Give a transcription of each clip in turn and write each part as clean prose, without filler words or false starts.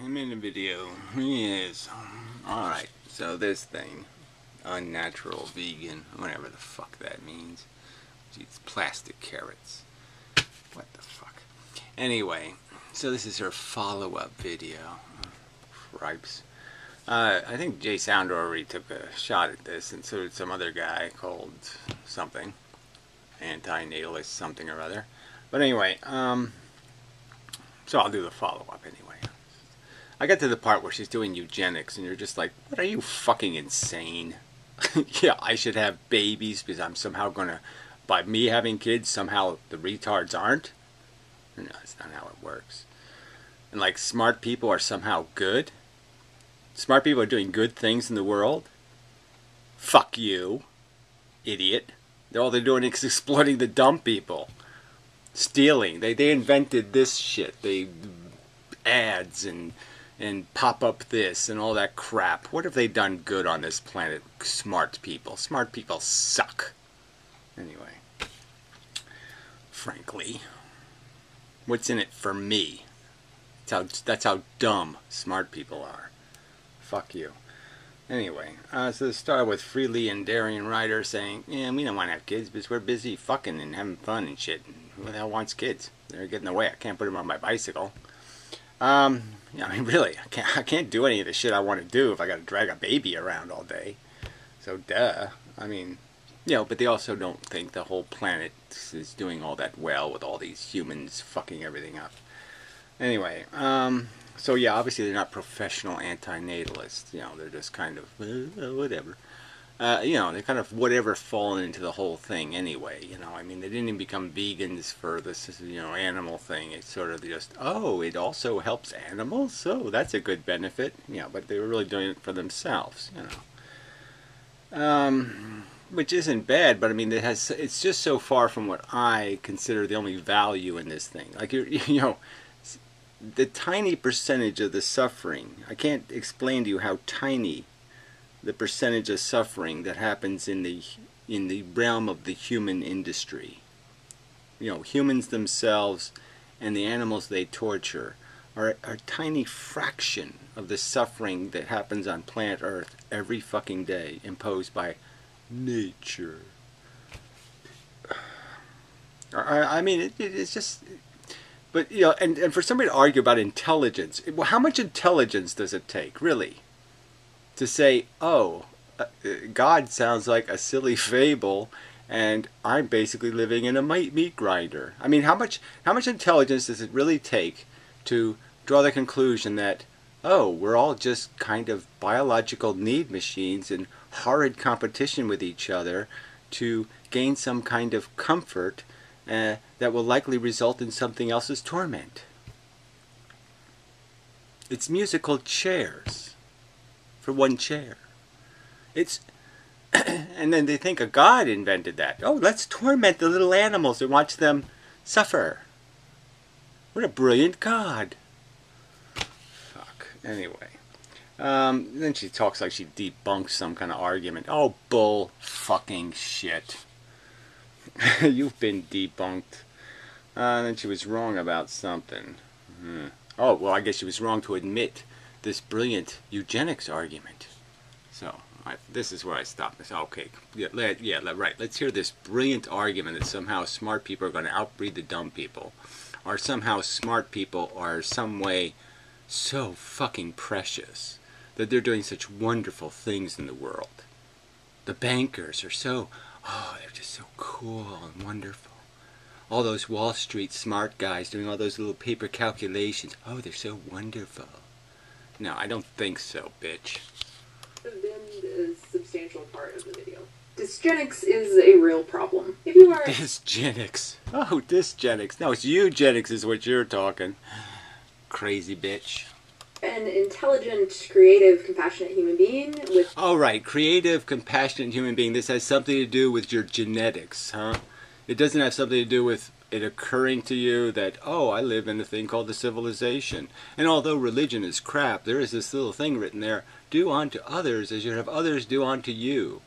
I'm in a video. Yes. Alright, so this thing, unnatural vegan, whatever the fuck that means. It's plastic carrots. What the fuck? Anyway, so this is her follow-up video. Ripes. I think Jay Sounder already took a shot at this, and so did some other guy called something. Antinatalist something or other. But anyway, so I'll do the follow-up anyway. I got to the part where she's doing eugenics, and you're just like, what, are you fucking insane? Yeah, I should have babies because I'm somehow gonna, by me having kids, somehow the retards aren't? No, that's not how it works. And like, smart people are somehow good? Smart people are doing good things in the world? Fuck you, idiot. All they're doing is exploiting the dumb people. Stealing. They invented this shit. They ads and pop up this and all that crap. What have they done good on this planet? Smart people. Smart people suck. Anyway. Frankly. What's in it for me? That's how dumb smart people are. Fuck you. Anyway, so it started with Freely and Darian Ryder saying, yeah, we don't want to have kids because we're busy fucking and having fun and shit. Who the hell wants kids? They're getting in the way. I can't put them on my bicycle. Yeah, I mean, really, I can't do any of the shit I want to do if I got to drag a baby around all day. So, duh. I mean, you know, but they also don't think the whole planet is doing all that well with all these humans fucking everything up. Anyway, so yeah, obviously they're not professional antinatalists. You know, they're just kind of, whatever. You know, they kind of whatever fallen into the whole thing anyway. You know, I mean, they didn't even become vegans for this, you know, animal thing. It's sort of just, oh, it also helps animals, so that's a good benefit. You know, but they were really doing it for themselves. You know, which isn't bad, but I mean, it's just so far from what I consider the only value in this thing. Like you know, the tiny percentage of the suffering. I can't explain to you how tiny the percentage of suffering that happens in the realm of the human industry. You know, humans themselves and the animals they torture are a tiny fraction of the suffering that happens on planet Earth every fucking day, imposed by nature. I mean, it's just... But, you know, and for somebody to argue about intelligence, well, how much intelligence does it take, really? To say, oh, God sounds like a silly fable, and I'm basically living in a meat grinder. I mean, how much intelligence does it really take to draw the conclusion that, oh, we're all just kind of biological need machines in horrid competition with each other to gain some kind of comfort that will likely result in something else's torment? It's musical chairs. For one chair. It's and then they think a god invented that. Oh, let's torment the little animals and watch them suffer. What a brilliant god. Fuck. Anyway. Then she talks like she debunks some kind of argument. Oh, bull fucking shit. You've been debunked. And then she was wrong about something. Oh, well, I guess she was wrong to admit this brilliant eugenics argument. So, this is where I stop this. Okay, yeah, right. Let's hear this brilliant argument that somehow smart people are going to outbreed the dumb people. Or somehow smart people are some way so fucking precious that they're doing such wonderful things in the world. The bankers are so, oh, they're just so cool and wonderful. All those Wall Street smart guys doing all those little paper calculations. Oh, they're so wonderful. No, I don't think so, bitch. Has been a substantial part of the video. Dysgenics is a real problem. If you are... Dysgenics. Oh, dysgenics. No, it's eugenics is what you're talking. Crazy bitch. An intelligent, creative, compassionate human being with... Oh, right. Creative, compassionate human being. This has something to do with your genetics, huh? It doesn't have something to do with it occurring to you that, oh, I live in a thing called the civilization. And although religion is crap, there is this little thing written there, do unto others as you have others do unto you.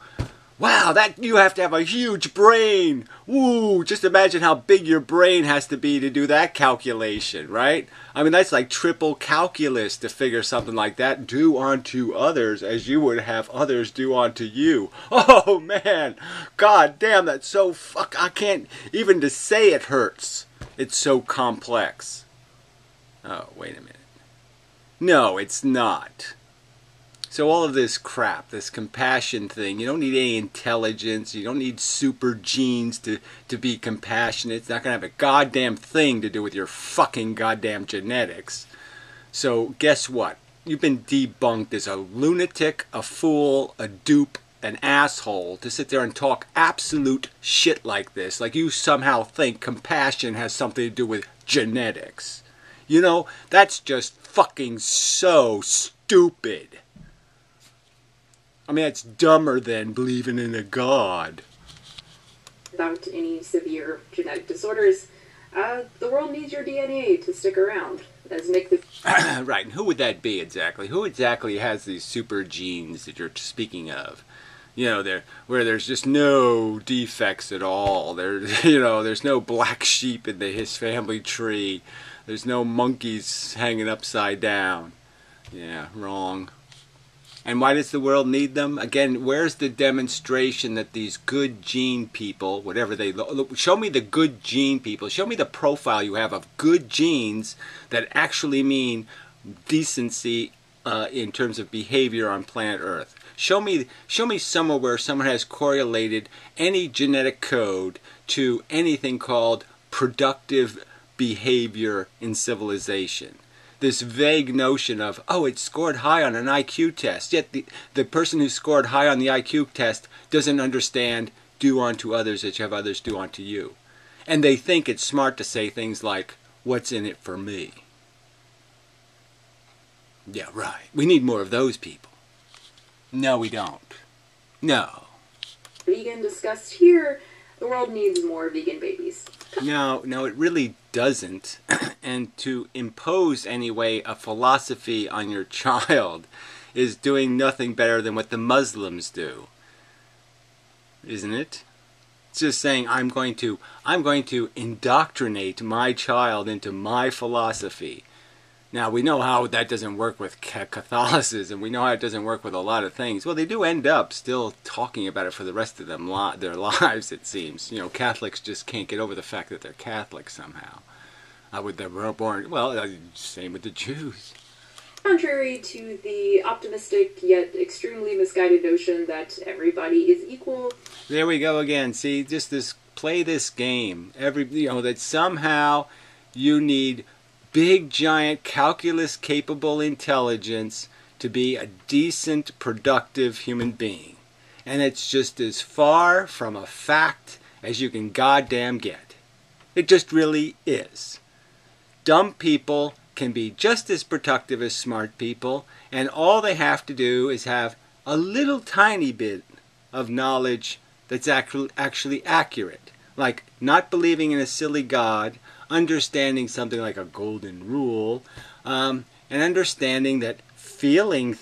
wow, that you have to have a huge brain. Woo, just imagine how big your brain has to be to do that calculation, right? I mean, that's like triple calculus to figure something like that. Do unto others as you would have others do unto you. Oh, man. God damn, that's so I can't, even to say it hurts. It's so complex. Oh, wait a minute. No, it's not. So all of this crap, this compassion thing, you don't need any intelligence, you don't need super genes to be compassionate. It's not going to have a goddamn thing to do with your fucking goddamn genetics. So guess what? You've been debunked as a lunatic, a fool, a dupe, an asshole to sit there and talk absolute shit like this. Like you somehow think compassion has something to do with genetics. You know, that's just fucking so stupid. I mean, it's dumber than believing in a god. Without any severe genetic disorders, the world needs your DNA to stick around. As Nick the... Right, and who would that be exactly? Who exactly has these super genes that you're speaking of? You know, where there's just no defects at all. There's no black sheep in his family tree. There's no monkeys hanging upside down. Yeah, wrong. And why does the world need them? Again, where's the demonstration that these good gene people, whatever they look, show me the good gene people. Show me the profile you have of good genes that actually mean decency in terms of behavior on planet Earth. Show me somewhere where someone has correlated any genetic code to anything called productive behavior in civilization. This vague notion of, oh, it scored high on an IQ test, yet the person who scored high on the IQ test doesn't understand do unto others as you have others do unto you. And they think it's smart to say things like, what's in it for me? Yeah, right. We need more of those people. No, we don't. No. Vegan discussed here, the world needs more vegan babies. No, it really doesn't. And to impose, anyway, a philosophy on your child is doing nothing better than what the Muslims do. Isn't it? It's just saying, I'm going to indoctrinate my child into my philosophy. Now, we know how that doesn't work with Catholicism. We know how it doesn't work with a lot of things. Well, they do end up still talking about it for the rest of their lives, it seems. You know, Catholics just can't get over the fact that they're Catholic somehow. They were born, well, same with the Jews. Contrary to the optimistic yet extremely misguided notion that everybody is equal. There we go again. See, just play this game. That somehow you need big, giant, calculus-capable intelligence to be a decent, productive human being. And it's just as far from a fact as you can goddamn get. It just really is. Dumb people can be just as productive as smart people, and all they have to do is have a little tiny bit of knowledge that's actually accurate. Like not believing in a silly God, understanding something like a golden rule, and understanding that feelings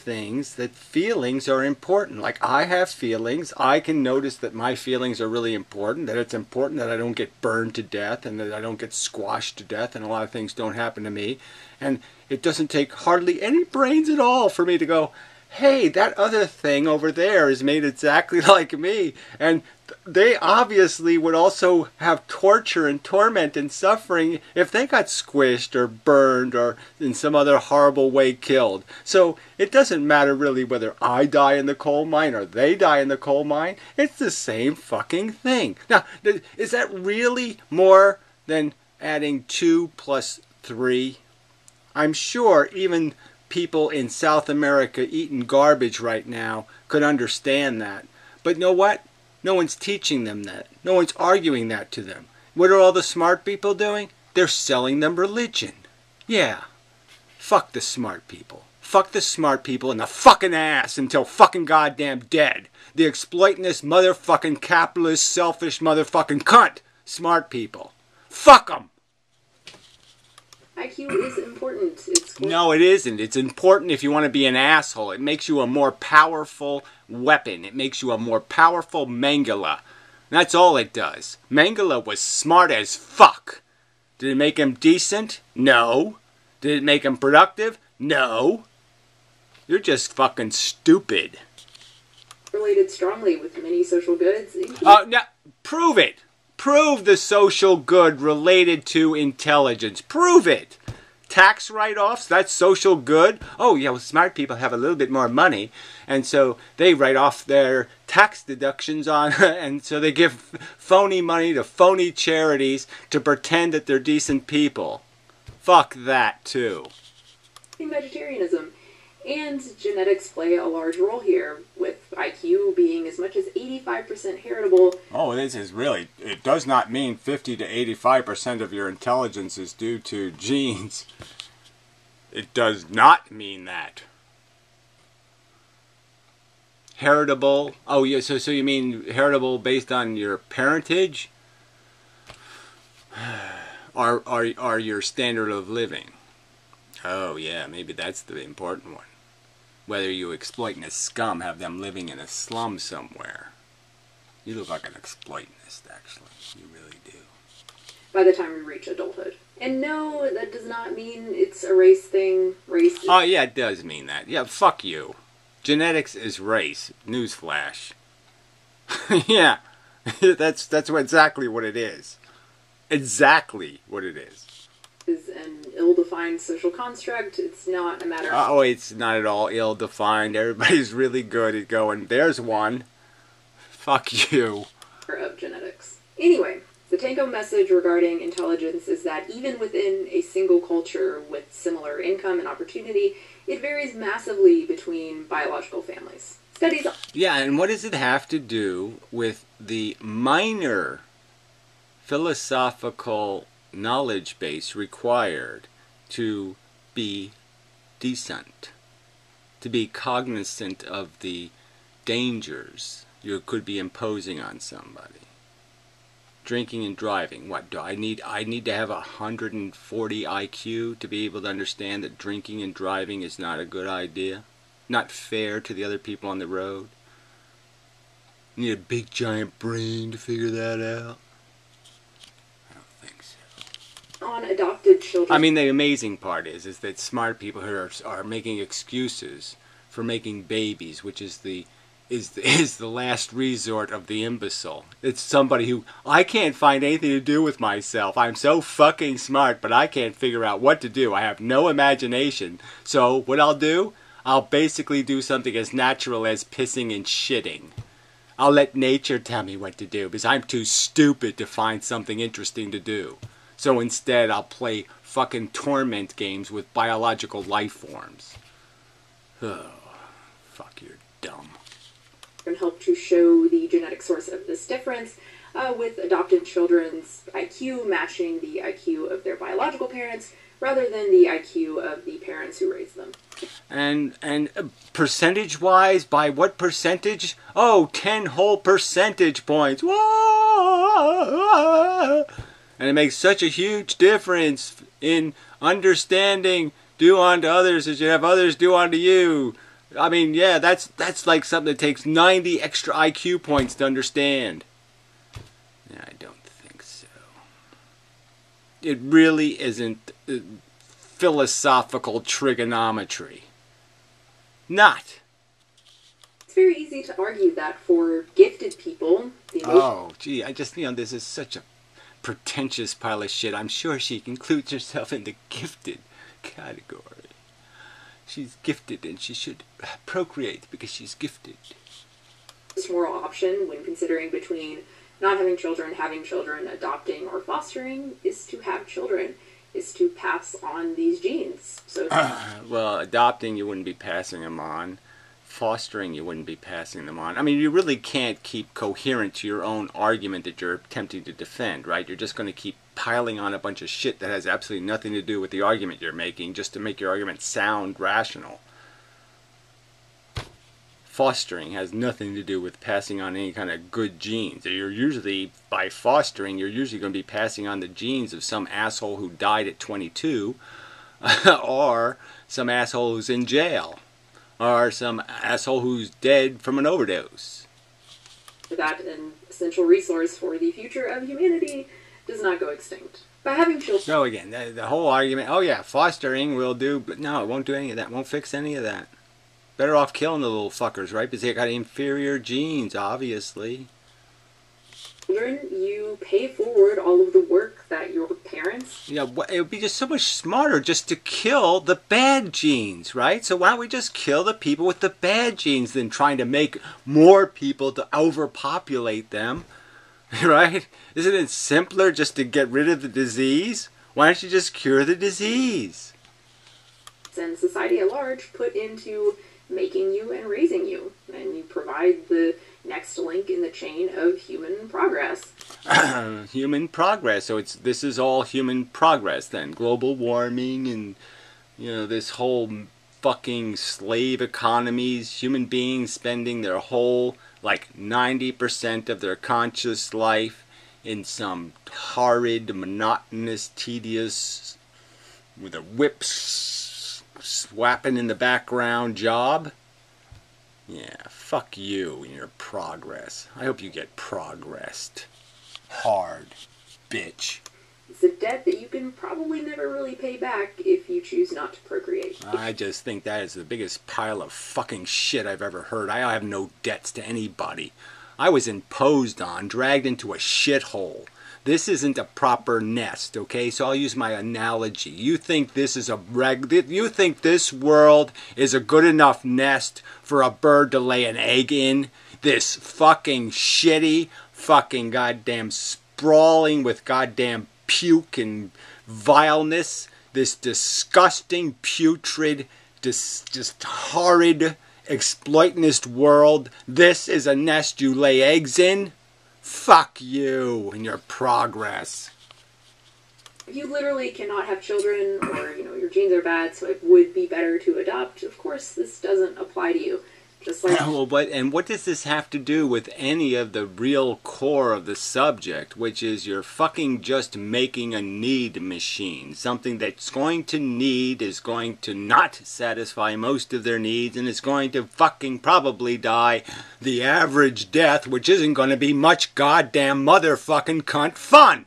are important. Like I have feelings, I can notice that my feelings are really important, that it's important that I don't get burned to death and that I don't get squashed to death and a lot of things don't happen to me. And it doesn't take hardly any brains at all for me to go, hey, that other thing over there is made exactly like me. And they obviously would also have torture and torment and suffering if they got squished or burned or in some other horrible way killed. So it doesn't matter really whether I die in the coal mine or they die in the coal mine. It's the same fucking thing. Now, is that really more than adding 2 plus 3? I'm sure even people in South America eating garbage right now could understand that. But you know what? No one's teaching them that. No one's arguing that to them. What are all the smart people doing? They're selling them religion. Yeah. Fuck the smart people. Fuck the smart people in the fucking ass until fucking goddamn dead. The exploitinist motherfucking capitalist selfish motherfucking cunt. Smart people. Fuck them. IQ is important. No, it isn't. It's important if you want to be an asshole. It makes you a more powerful weapon. It makes you a more powerful Mengele. That's all it does. Mengele was smart as fuck. Did it make him decent? No. Did it make him productive? No. You're just fucking stupid. Related strongly with many social goods. Now, prove it. Prove the social good related to intelligence. Prove it. Tax write-offs, that's social good. Oh, yeah, well, smart people have a little bit more money, and so they write off their tax deductions on, and so they give phony money to phony charities to pretend that they're decent people. Fuck that, too. Vegetarianism. And genetics play a large role here, with IQ being as much as 85% heritable. Oh, this is really, it does not mean 50 to 85% of your intelligence is due to genes. It does not mean that. Heritable? Oh, yeah, so you mean heritable based on your parentage? Or your standard of living? Oh, yeah, maybe that's the important one. Whether you exploiting a scum, have them living in a slum somewhere. You look like an exploitionist, actually. You really do. By the time we reach adulthood. And no, that does not mean it's a race thing. Race is... Oh, yeah, it does mean that. Yeah, fuck you. Genetics is race. Newsflash. Yeah, that's exactly what it is. Exactly what it is. Is an ill-defined social construct. It's not a matter of... Oh, it's not at all ill-defined. Everybody's really good at going, there's one. Fuck you. Of genetics. Anyway, the take-home message regarding intelligence is that even within a single culture with similar income and opportunity, it varies massively between biological families. Studies... Yeah, and what does it have to do with the minor philosophical knowledge base required to be decent, to be cognizant of the dangers you could be imposing on somebody? Drinking and driving. What do I need? I need to have 140 IQ to be able to understand that drinking and driving is not a good idea, not fair to the other people on the road. You need a big giant brain to figure that out. On adopted children. I mean, the amazing part is that smart people who are making excuses for making babies, which is the last resort of the imbecile. It's somebody who, I can't find anything to do with myself. I'm so fucking smart, but I can't figure out what to do. I have no imagination. So what I'll do, I'll basically do something as natural as pissing and shitting. I'll let nature tell me what to do because I'm too stupid to find something interesting to do. So instead, I'll play fucking torment games with biological life forms. Oh, fuck, you're dumb. And help to show the genetic source of this difference, with adopted children's IQ matching the IQ of their biological parents, rather than the IQ of the parents who raised them. And percentage-wise, by what percentage? Oh, 10 whole percentage points. Whoa! And it makes such a huge difference in understanding do unto others as you have others do unto you. I mean, yeah, that's like something that takes 90 extra IQ points to understand. Yeah, I don't think so. It really isn't philosophical trigonometry. Not. It's very easy to argue that for gifted people, oh, gee, I just, this is such a pretentious pile of shit. I'm sure she includes herself in the gifted category. She's gifted and she should procreate because she's gifted. This moral option when considering between not having children, adopting, or fostering is to have children, is to pass on these genes. So well, adopting you wouldn't be passing them on. Fostering, you wouldn't be passing them on. I mean, you really can't keep coherent to your own argument that you're attempting to defend, right? You're just going to keep piling on a bunch of shit that has absolutely nothing to do with the argument you're making just to make your argument sound rational. Fostering has nothing to do with passing on any kind of good genes. You're usually, by fostering, you're usually going to be passing on the genes of some asshole who died at 22, or some asshole who's in jail, or some asshole who's dead from an overdose. That an essential resource for the future of humanity does not go extinct. By having children... So again, the whole argument, oh yeah, fostering will do, but no, it won't do any of that, won't fix any of that. Better off killing the little fuckers, right? Because they got inferior genes, obviously. Children, you pay forward all of the work that your parents... Yeah, it would be just so much smarter just to kill the bad genes, right? So why don't we just kill the people with the bad genes than trying to make more people to overpopulate them, right? Isn't it simpler just to get rid of the disease? Why don't you just cure the disease? And society at large put into making you and raising you, and you provide the next link in the chain of human progress. Human progress. So this is all human progress then. Global warming and, you know, this whole fucking slave economies, human beings spending their whole, like 90% of their conscious life in some horrid, monotonous, tedious, with a whip swapping in the background job. Yeah, fuck you and your progress. I hope you get progressed. Hard, bitch. It's a debt that you can probably never really pay back if you choose not to procreate. I just think that is the biggest pile of fucking shit I've ever heard. I have no debts to anybody. I was imposed on, dragged into a shithole. This isn't a proper nest, okay? So I'll use my analogy. You think this is you think this world is a good enough nest for a bird to lay an egg in? This fucking shitty, fucking goddamn sprawling with goddamn puke and vileness. This disgusting, putrid, just horrid, exploitionist world. This is a nest you lay eggs in? Fuck you and your progress. If you literally cannot have children, or, you know, your genes are bad, so it would be better to adopt, of course this doesn't apply to you. Just like... Well, what does this have to do with any of the real core of the subject, which is you're fucking just making a need machine. Something that's going to need is going to not satisfy most of their needs, and is going to fucking probably die the average death, which isn't going to be much goddamn motherfucking cunt fun.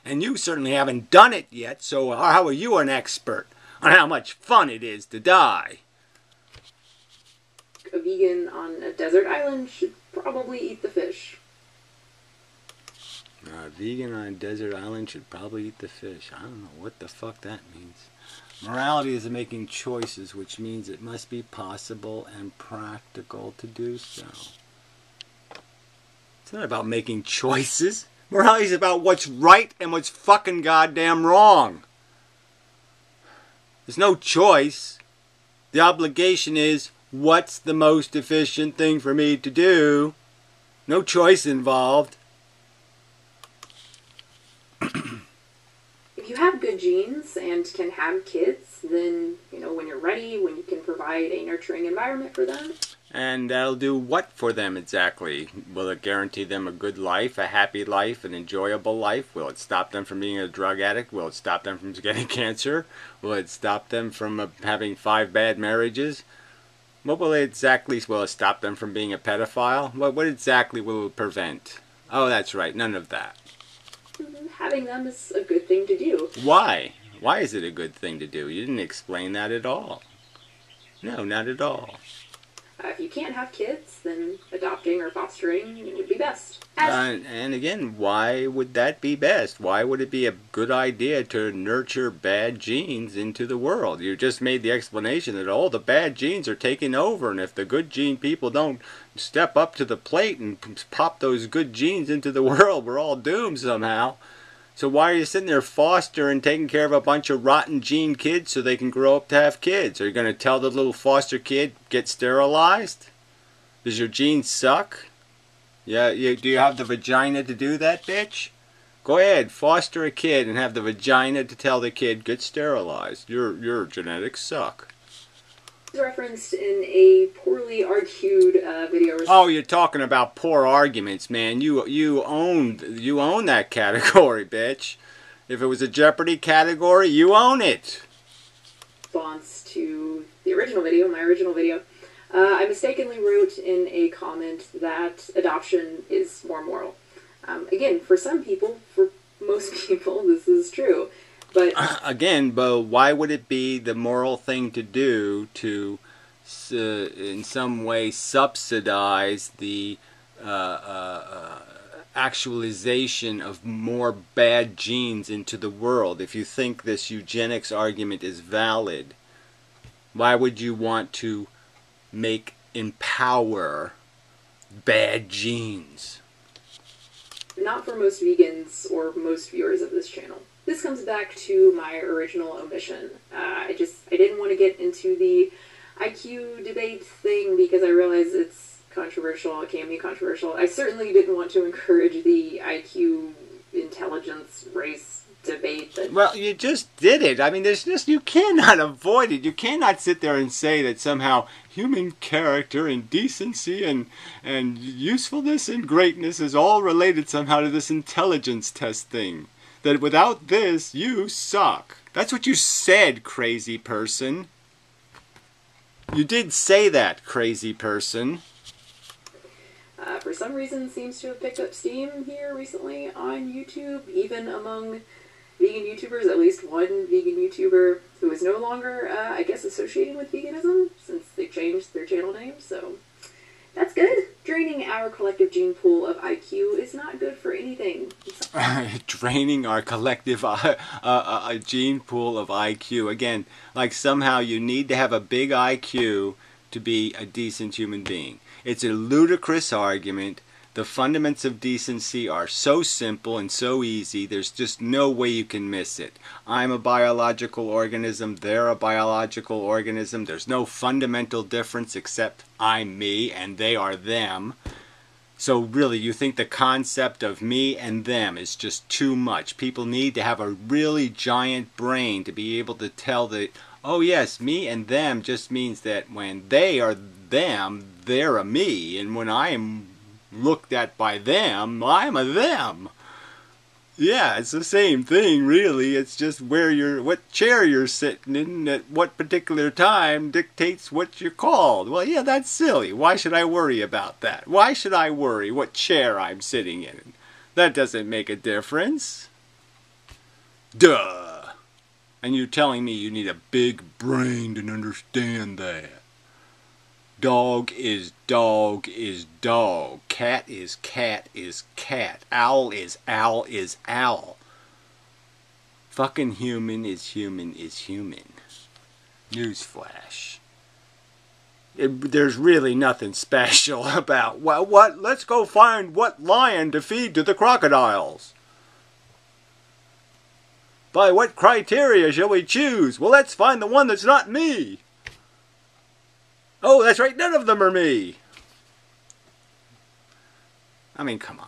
And you certainly haven't done it yet, so how are you an expert on how much fun it is to die? A vegan on a desert island should probably eat the fish. A vegan on a desert island should probably eat the fish. I don't know what the fuck that means. Morality is making choices, which means it must be possible and practical to do so. It's not about making choices. Morality is about what's right and what's fucking goddamn wrong. There's no choice. The obligation is, what's the most efficient thing for me to do? No choice involved. If you have good genes and can have kids, then, you know, when you're ready, when you can provide a nurturing environment for them. And that'll do what for them exactly? Will it guarantee them a good life, a happy life, an enjoyable life? Will it stop them from being a drug addict? Will it stop them from getting cancer? Will it stop them from having 5 bad marriages? What will it exactly, will it stop them from being a pedophile? What exactly will it prevent? Oh, that's right, none of that. Having them is a good thing to do. Why? Why is it a good thing to do? You didn't explain that at all. No, not at all. If you can't have kids, then adopting or fostering would be best. And again, why would that be best? Why would it be a good idea to nurture bad genes into the world? You just made the explanation that all the bad genes are taking over, and if the good gene people don't step up to the plate and pop those good genes into the world, we're all doomed somehow. So why are you sitting there fostering, taking care of a bunch of rotten gene kids so they can grow up to have kids? Are you going to tell the little foster kid, get sterilized? Does your genes suck? Yeah, do you have the vagina to do that, bitch? Go ahead, foster a kid and have the vagina to tell the kid, get sterilized. Your genetics suck. referenced in a poorly argued video. Oh, you're talking about poor arguments, man. You own that category, bitch. If it was a Jeopardy category, you own it. Response to the original video, my original video, I mistakenly wrote in a comment that adoption is more moral. Again, for some people, for most people, this is true. But again, Bo, why would it be the moral thing to do to, in some way, subsidize the actualization of more bad genes into the world? If you think this eugenics argument is valid, why would you want to empower bad genes? Not for most vegans or most viewers of this channel. This comes back to my original omission. I didn't want to get into the IQ debate thing because I realize it's controversial, it can be controversial. I certainly didn't want to encourage the IQ intelligence race debate. Well, you just did it. I mean, you cannot avoid it. You cannot sit there and say that somehow human character and decency and usefulness and greatness is all related somehow to this intelligence test thing. That without this, you suck. That's what you said, crazy person. You did say that, crazy person. For some reason, seems to have picked up steam here recently on YouTube, even among vegan YouTubers. At least one vegan YouTuber who is no longer, I guess, associating with veganism since they changed their channel name, so that's good. Draining our collective gene pool of IQ is not good for anything. Draining our collective gene pool of IQ. Again, like somehow you need to have a big IQ to be a decent human being. It's a ludicrous argument. The fundamentals of decency are so simple and so easy, there's just no way you can miss it. I'm a biological organism, they're a biological organism. There's no fundamental difference except I'm me and they are them. So really, you think the concept of me and them is just too much. People need to have a really giant brain to be able to tell that, oh yes, me and them just means that when they are them, they're a me, and when I am looked at by them, I'm a them. Yeah, it's the same thing, really. It's just what chair you're sitting in at what particular time dictates what you're called. Well, yeah, that's silly. Why should I worry about that? Why should I worry what chair I'm sitting in? That doesn't make a difference. Duh. And you're telling me you need a big brain to understand that. Dog is dog is dog. Cat is cat is cat. Owl is owl is owl. Fucking human is human is human. Newsflash. There's really nothing special about, well, what? Let's go find what lion to feed to the crocodiles. By what criteria shall we choose? Well, let's find the one that's not me. Oh, that's right, none of them are me. I mean, come on.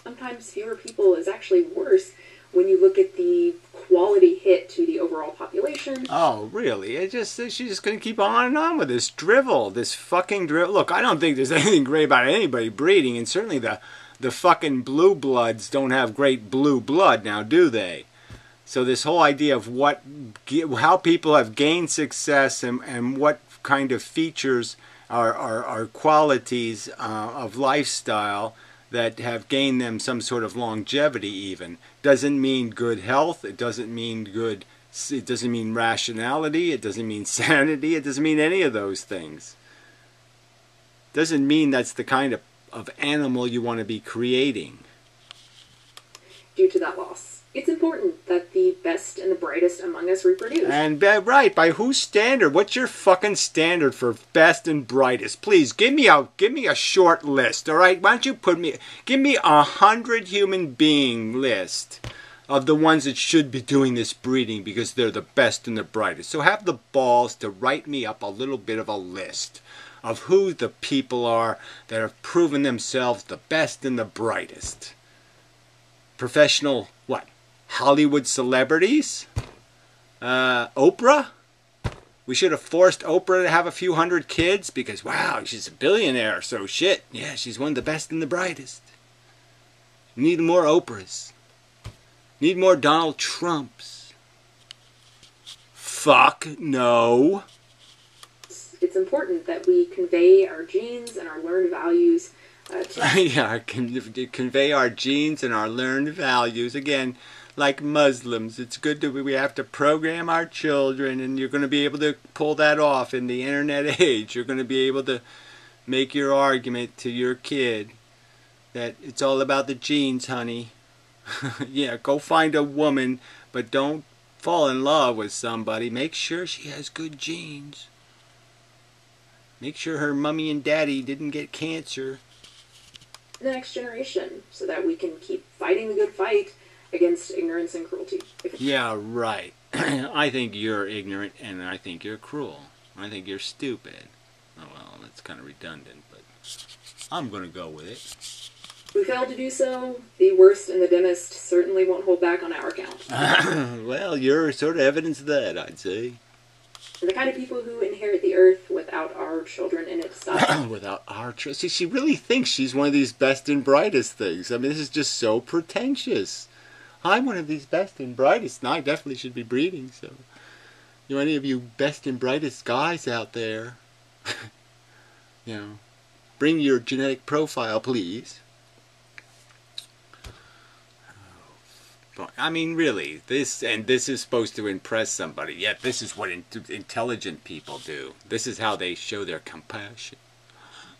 Sometimes fewer people is actually worse when you look at the quality hit to the overall population. Oh, really? She's just going to keep on and on with this drivel, this fucking drivel. Look, I don't think there's anything great about anybody breeding, and certainly the fucking blue bloods don't have great blue blood now, do they? So this whole idea of how people have gained success and what kind of features are qualities of lifestyle that have gained them some sort of longevity even doesn't mean good health. It doesn't mean it doesn't mean rationality. It doesn't mean sanity. It doesn't mean any of those things. Doesn't mean that's the kind of animal you want to be creating. Due to that loss. It's important that the best and the brightest among us reproduce. And right, by whose standard? What's your fucking standard for best and brightest? Please give me a short list, all right? Why don't you give me 100 human being list of the ones that should be doing this breeding because they're the best and the brightest. So have the balls to write me up a little bit of a list of who the people are that have proven themselves the best and the brightest. Professional, what? Hollywood celebrities? Oprah? We should have forced Oprah to have a few hundred kids because, wow, she's a billionaire, so shit. Yeah, she's one of the best and the brightest. Need more Oprahs. Need more Donald Trumps. Fuck no. It's important that we convey our genes and our learned values. Yeah, convey our genes and our learned values. Again, like Muslims, it's good that we have to program our children, and you're going to be able to pull that off in the internet age. You're going to be able to make your argument to your kid that it's all about the genes, honey. Yeah, go find a woman, but don't fall in love with somebody. Make sure she has good genes. Make sure her mommy and daddy didn't get cancer. The next generation, so that we can keep fighting the good fight against ignorance and cruelty. Yeah, right. I think you're ignorant, and I think you're cruel. I think you're stupid. Oh, well, that's kind of redundant, but I'm going to go with it. If we fail to do so, the worst and the dimmest certainly won't hold back on our account. Well, you're sort of evidence of that, I'd say. The kind of people who inherit the earth without our children in its style. Without our children? See, she really thinks she's one of these best and brightest things. I mean, this is just so pretentious. I'm one of these best and brightest, and I definitely should be breeding, so... You know, any of you best and brightest guys out there, you know, bring your genetic profile, please. I mean, really, this is supposed to impress somebody. Yet this is what intelligent people do. This is how they show their compassion.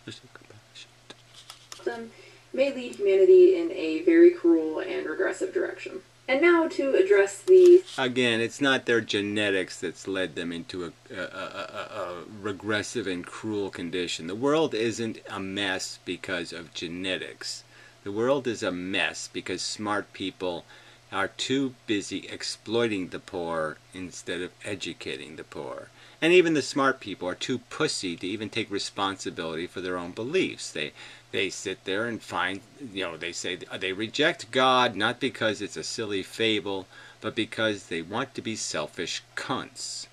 They're so compassionate. May lead humanity in a very cruel and regressive direction. And now to address the... Again, it's not their genetics that's led them into a regressive and cruel condition. The world isn't a mess because of genetics. The world is a mess because smart people are too busy exploiting the poor instead of educating the poor. And even the smart people are too pussy to even take responsibility for their own beliefs. They sit there and find, you know, they say they reject God not because it's a silly fable, but because they want to be selfish cunts.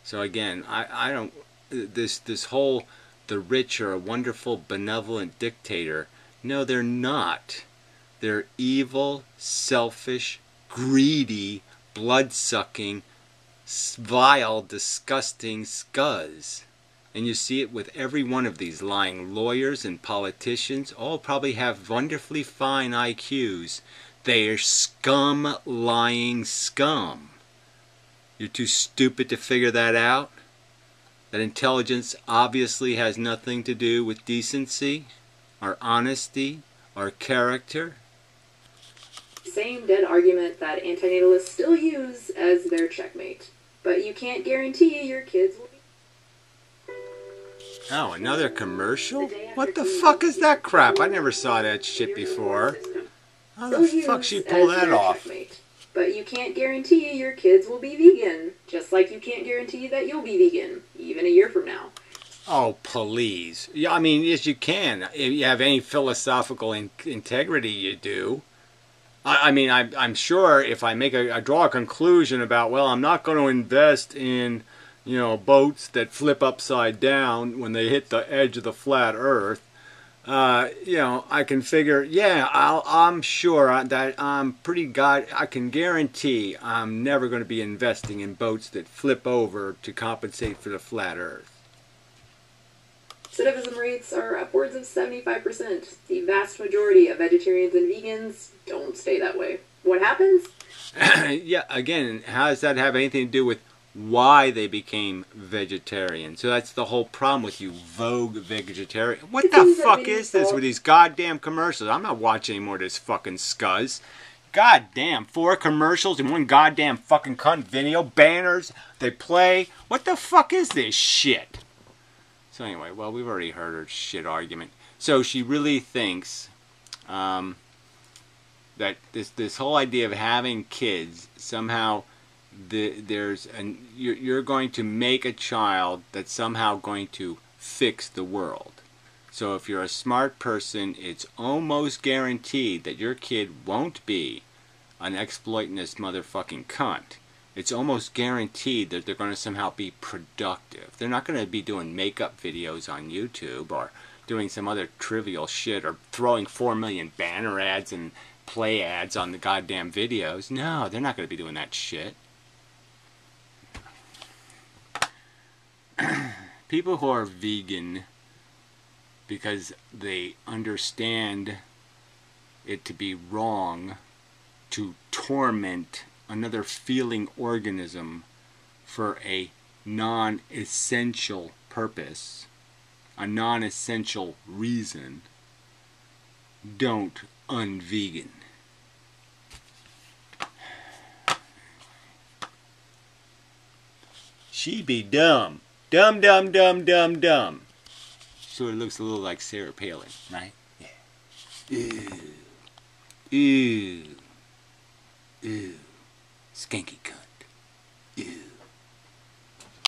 So again, I don't, this whole, the rich are a wonderful, benevolent dictator. No, they're not. They're evil, selfish, greedy, blood-sucking, vile, disgusting scuzz. And you see it with every one of these lying lawyers and politicians. All probably have wonderfully fine IQs. They're scum, lying scum. You're too stupid to figure that out? That intelligence obviously has nothing to do with decency, or honesty, or character? Same dead argument that antinatalists still use as their checkmate. But you can't guarantee your kids will be... Oh, another commercial? What the fuck is that crap? I never saw that shit before. How the fuck she pull that off? Checkmate. But you can't guarantee your kids will be vegan. Just like you can't guarantee that you'll be vegan, even a year from now. Oh, please. Yeah, I mean, yes, you can. If you have any philosophical integrity, you do. I mean, I'm sure if I make I draw a conclusion about, well, I'm not going to invest in, you know, boats that flip upside down when they hit the edge of the flat Earth. You know, I can figure, yeah, I'm sure that I can guarantee I'm never going to be investing in boats that flip over to compensate for the flat Earth. Recidivism rates are upwards of 75%. The vast majority of vegetarians and vegans don't stay that way. What happens? Yeah, again, how does that have anything to do with why they became vegetarian? So that's the whole problem with you vogue vegetarian. What the fuck is this with these goddamn commercials? I'm not watching any more of this fucking scuzz. Goddamn, 4 commercials in one goddamn fucking cunt video. Banners, they play. What the fuck is this shit? So anyway, well, we've already heard her shit argument. So she really thinks that this whole idea of having kids, somehow you're going to make a child that's somehow going to fix the world. So if you're a smart person, it's almost guaranteed that your kid won't be an exploitinist motherfucking cunt. it's almost guaranteed that they're going to somehow be productive. They're not going to be doing makeup videos on YouTube or doing some other trivial shit or throwing 4 million banner ads and play ads on the goddamn videos. No, they're not going to be doing that shit. People who are vegan because they understand it to be wrong to torment another feeling organism for a non-essential purpose, a non-essential reason, don't unvegan. She be dumb. Dumb, dumb, dumb, dumb, dumb. So it looks a little like Sarah Palin, right? Yeah. Ew. Ew. Ew. Skanky cunt.